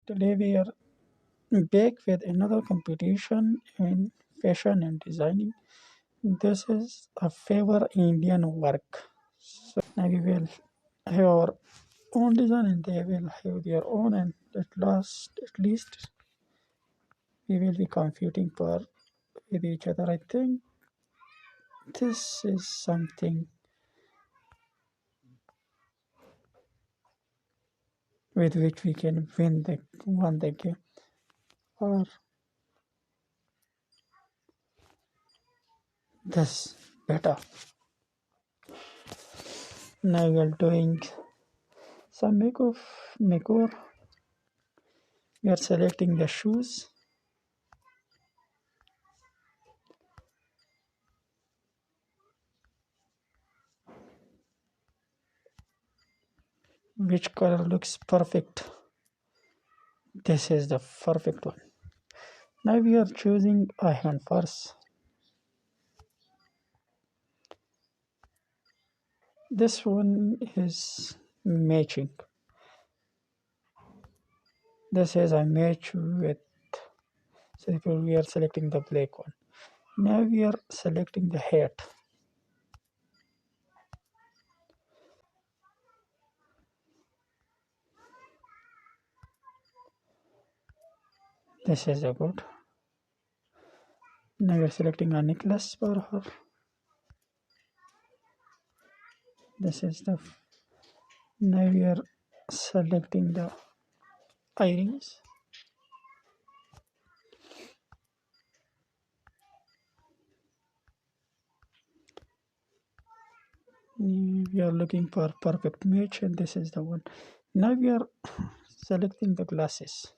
Today we are back with another competition in fashion and designing. This is a favor Indian work. So now we will have our own design and they will have their own, and at least we will be competing for with each other. I think this is something with which we can win the game, or this better. Now we are doing some makeover. We are selecting the shoes. Which color looks perfect? This is the perfect one. Now we are choosing a hand first. This one is matching. This is a match with, so we are selecting the black one. Now we are selecting the hat. This is a good. Now we are selecting a necklace for her. This is the. Now we are selecting the earrings. We are looking for perfect match, and this is the one. Now we are selecting the glasses.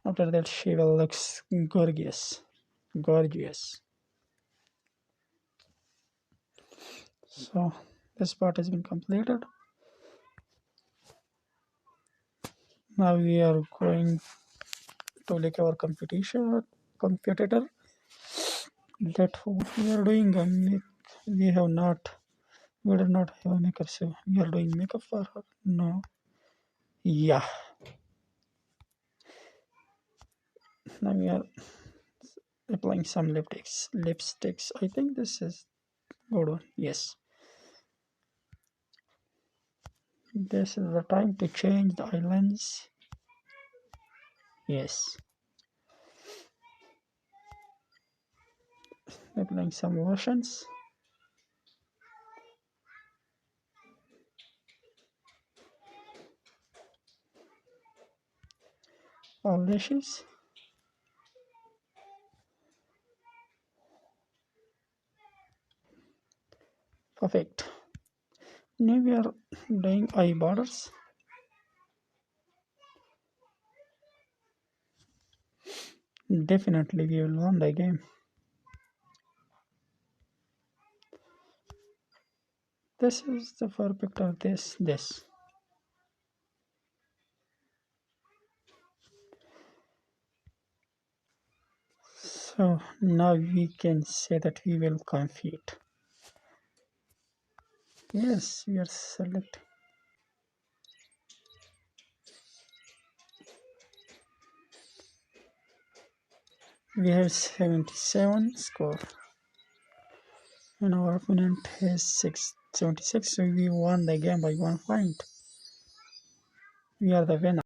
After that, she will look gorgeous. So this part has been completed. Now we are going to look our competitor. That what we are doing. We do not have makeup, so we are doing makeup for her. No, yeah. Now we are applying some lipsticks. I think this is good one. Yes. This is the time to change the eyelines. Yes. Applying some lotions. Lashes. Perfect. Now we are doing eye borders. Definitely we will win the game. This is the perfect of this. So now we can say that we will compete. Yes, we are selecting. We have 77 score, and our opponent has 76. So we won the game by 1 point. We are the winner.